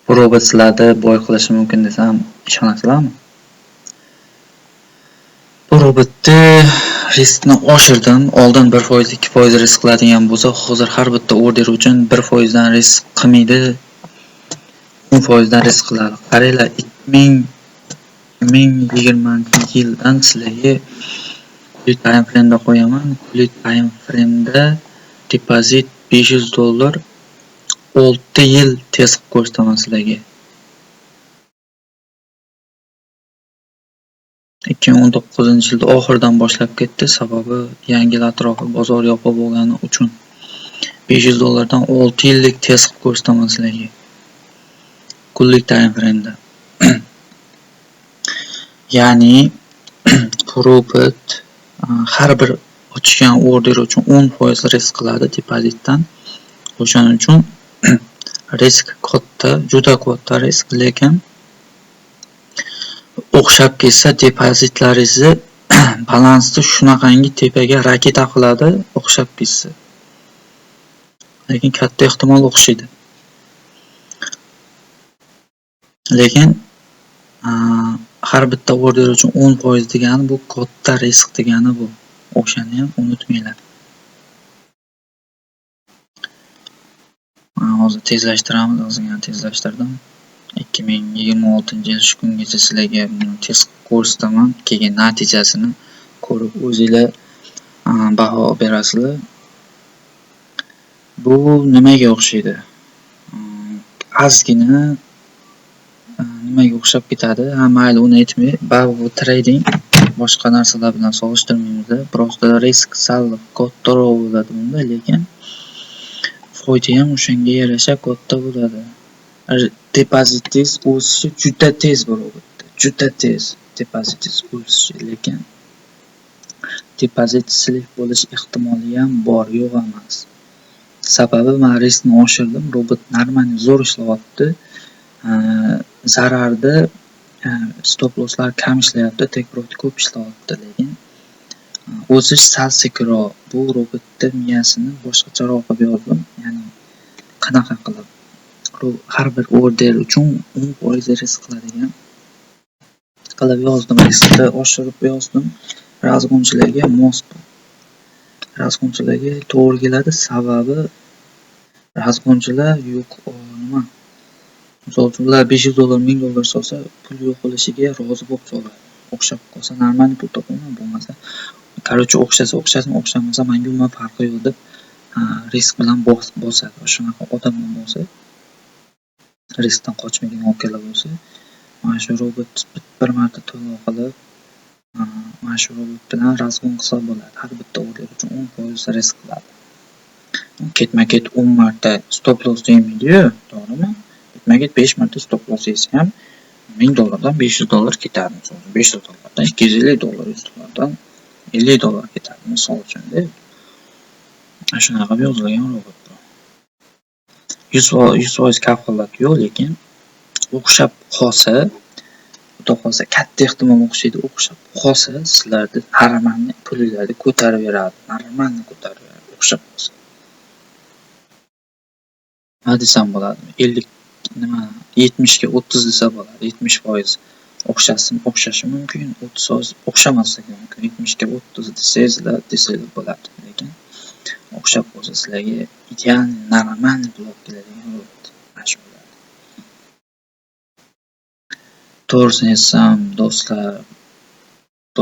Bu robot sizlarni boy qilishi mumkin desam ishonasizlarmi? Bu robotni riskni oshirdim. Oldin 1%, 2% risk qiladigan bo'lsa, hozir har bitta order uchun 1% dan risk qilmaydi, 10% dan risk qiladi. Qaranglar, 2020-yildan sizlarga kunlik time frame'da qo'yaman. Kunlik time frame'da depozit $500 6 yil test qilib ko'rsataman sizlarga. 2019-yilda oxiridan boshlab ketdi, sababi yangi yil atrofi bozor yopiq bo'lgani uchun $500 dan 6 yillik test qilib ko'rsataman sizlarga. Kunlik time frame'da. Ya'ni robot har bir ochgan order uchun 10% risk qiladi depozitdan. O'shaning uchun risk katta, juda katta risk, lekin o'xshab ketsa depozitlaringizni balansni shunaqangi tepaga raketa qiladi, o'xshab ketsa. Lekin katta ehtimol o'xshaydi. Lekin har bitta order uchun 10% degani bu katta risk degani bu. O'shani ham unutmanglar. Hozir tezlashtiramiz, ozgina tezlashtirdim. 2026-yil shu kungacha sizlarga test ko'rsataman. Keyin natijasini ko'rib o'zingizlar baho berasizlar. Bu nimaga o'xshaydi? Ozgina nimaga o'xshab ketadi? Mayli, uni aytmay, bu trading boshqa narsalar bilan solishtirmaymiz. Просто risk sal kattaroq bo'ladi bunda, lekin foyda ham o'shanga yarasha katta bo'ladi. Depozitingiz o'sishi juda tez bo'ladi. Juda tez depozitingiz o'sishi, lekin depozit silik bo'lish ehtimoli ham bor, yo'q emas. Sababi men riskni oshirdim, robot normalniy zo'r ishlayapti. Zararda stop losslar kam ishlayapti, take profit ko'p ishlayapti, lekin o'sish sal sekinroq. Bu robotni miyasini boshqacharoq qilib yozdim. Ya'ni qanaqa qilib har bir order uchun 10% risk qiladigan qilib yozdim. Riskni oshirib yozdim. Razg'unchilarga mos. Razg'unchilarga to'g'ri keladi, sababi razg'unchilar yo'q, nima? Misol uchun ular $500, $1000 solsa, pul yo'qolishiga rozi bo'lib soladi. O'xshab qolsa normal pul topaman, bo'lmasa, короче, o'xshamasa menga umuman farqi yo'q deb risk bilan bosadi. Shunaqa odamlar bo'lsa, riskdan qochmaydigan okalar bo'lsa, mana shu robot bir marta to'lov qilib, mana shu robot bilan razg'un qilsa bo'ladi. Har bitta order uchun 10% risk qiladi. Ketma-ket 10 marta stop loss deymaydi-yu, to'g'rimi? Ketma-ket 5 marta stop loss yesa ham $1000 dan $500 ketadi. $500 dan $250, $100 dan $50 ketadi, misol uchun. Shunaqa yozilgan robot bu. 100% kafolat yo'q, lekin o'xshab qolsa, xudo xolsa katta ehtimol o'xshaydi, o'xshab qolsa sizlarni normalniy pulinglarni ko'tarib beradi. Normalniy ko'tarib beradi, o'xshab qolsa. Nima desam bo'ladi? 70 ga 30 desa bo'ladi. 70% o'xshashi mumkin, 30% o'xshamasligi mumkin. 70 ga 30 desanglar bo'ladi. Lekin o'xshab qolsa sizlarga ideal normalniy blok keladigan robot mana bo'ladi. To'g'risini aytsam, do'stlar,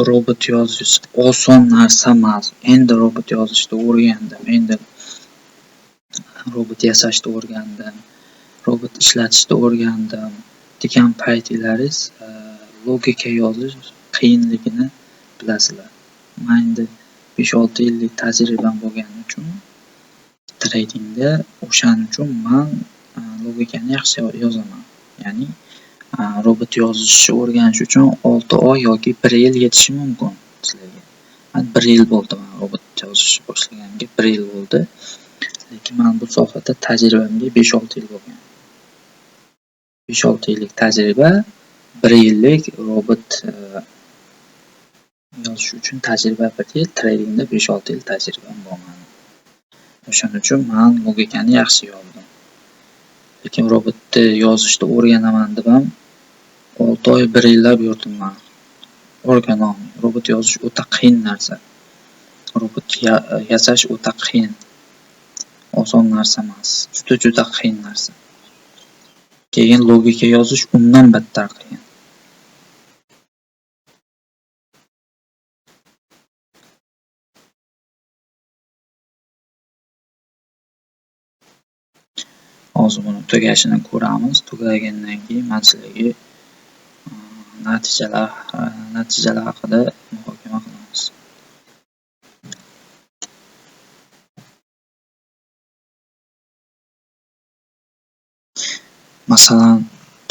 robot yozish oson narsa emas. Endi robot yozishni o'rgandim. Endi robot yasashni o'rgandim. Robot ishlatishni o'rgandim degan paytlaringiz logika yozish qiyinligini bilasizlar. Men endi 5-6 yillik tajribam bo'lgani uchun tradingda o'shaning uchun men logikani yaxshi yozaman. Ya'ni robot yozishni o'rganish uchun 6 oy yoki 1 yil yetishi mumkin sizlarga. Men 1 yil bo'ldi robot yozishni boshlaganiga 1 yil bo'ldi. Lekin men bu sohada tajribamga 5-6 yil bo'lgan. 5-6 yillik tajriba, 1 yillik robot yozish uchun tajriba 1 yil, tradingda 5-6 yil tajribam bo'lgan. O'shaning uchun men logikani yaxshi yozdim. lekin robotni yozishni o'rganaman deb ham 6 oy 1 yillab yurdim men. O'rganolmay. Robot yozish o'ta qiyin narsa. Robot yasash o'ta qiyin. Oson narsa emas. Juda qiyin narsa. Keyin logika yozish undan battar qiyin. Hozir buni tugashini ko'ramiz. Tugagandan keyin men sizlarga natijalar haqida muhokama qilamiz. Masalan,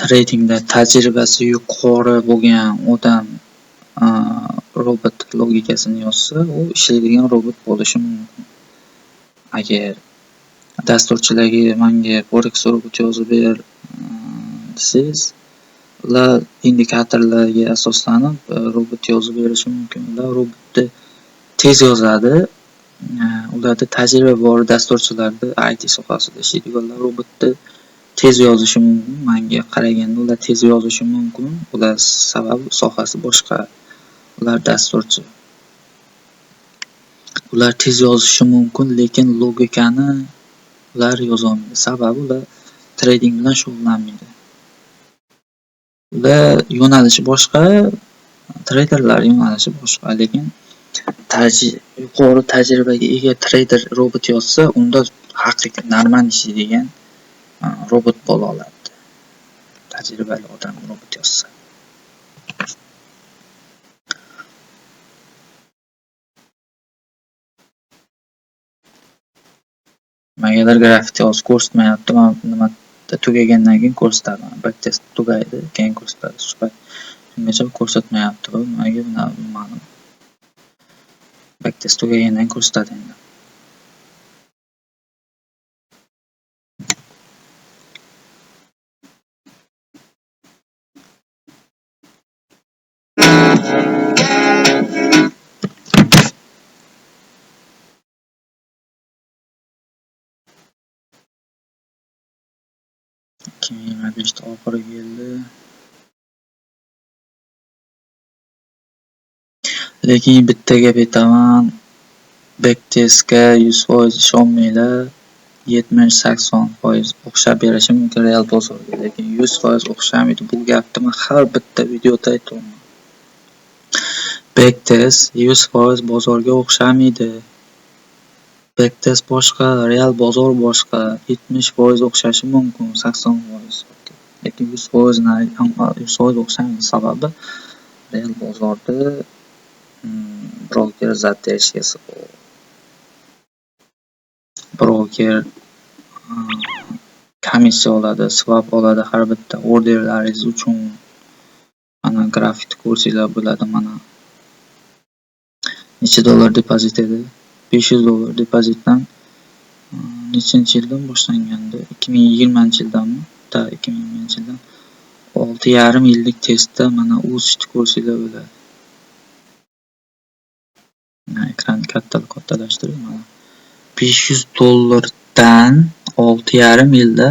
tradingda tajribasi yuqori bo'lgan odam robot logikasini yozsa, u ishlaydigan robot bo'lishi mumkin. Agar dasturchilarga menga forex robot yozib ber desangiz, ular indikatorlarga asoslanib robot yozib berishi mumkin. Ular robotni tez yozadi. Ularda tajriba bor dasturchilarda, IT sohasida ishlaydiganlar robotni tez yozishi mumkin. Menga qaraganda ular tez yozishi mumkin. Ular sababi sohasi boshqa. Ular dasturchi. Ular tez yozishi mumkin, lekin logikani ular yozolmaydi. Sababi ular trading bilan shug'ullanmaydi. Ular yo'nalishi boshqa, traderlar yo'nalishi boshqa, lekin yuqori tajribaga ega trader robot yozsa, unda haqiqiy normal ishlaydigan robot bo'la oladi. Tajribali odam robot yozsa. Magalar grafik yozib ko'rsatmayapti, men nima tugagandan keyin ko'rsataman. Backtest tugaydi, keyin ko'rsatadi. Shungacha ko'rsatmayapti. Menga ma'lum. Backtest tugagandan keyin ko'rsatadi endi. Beşte oxiriga keldi. Lekin bitta gap aytaman. Backtestga 100% ishonmanglar. 70-80% o'xshab berishi mumkin real bozorga, lekin 100% o'xshamaydi. Bu gapni men har bitta videoda aytaman. Backtest 100% bozorga o'xshamaydi. Backtest boshqa, real bozor boshqa. 70% o'xshashi mumkin, 80%. Lekin 100% o'xshamaydi. Sababi real bozorda broker zadeshkasi bor. Broker komissiya oladi, swap oladi har bitta orderlaringiz uchun. Mana grafikni ko'rsanglar bo'ladi. Mana necha dollar depozit edi? $500 depozitdan nechanchi yildan boshlangandi? 2020-yildanmi? 2020-yildan 6,5 yillik testda mana o'sishni ko'rsanglar bo'ladi. Ekranni kattalashtirib, mana $500dan 6,5 yilda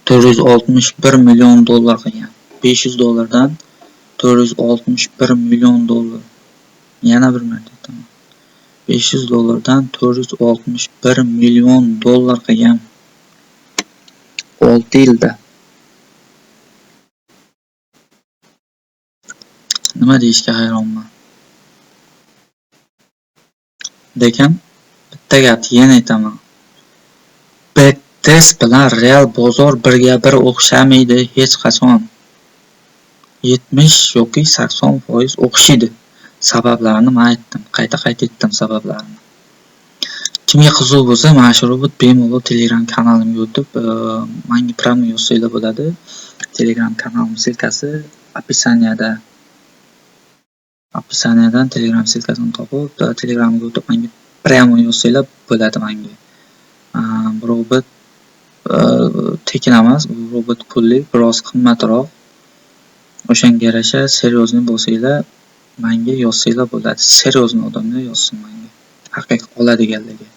461 million dollar qilgan. $500dan 461 million dollar. Yana bir marta aytaman. $500dan 461 million dollar qilgan. 6 yilda. Nima deyishga hayronman. Lekin bitta gapni yana aytaman. Backtest bilan real bozor birga bir o'xshamaydi hech qachon. 70 yoki 80% o'xshaydi. Sabablarini men aytdim. Qayta aytdim sabablarini. Kimga qiziq bo'lsa, mana shu robot bemalol Telegram kanalimga o'tib, menga pramo yozsanglar bo'ladi. Telegram kanalim silkasi opisiyadan Telegram silkasini topib, Telegramga o'tib menga pramo yozsanglar bo'ladi menga. Bu robot tekin emas, bu robot pulli, biroz qimmatroq. O'shanga yarasha seryozni bo'lsanglar, menga yozsanglar bo'ladi. Seryozni odamlar yozsin menga. Haqiqiy oladiganlarga.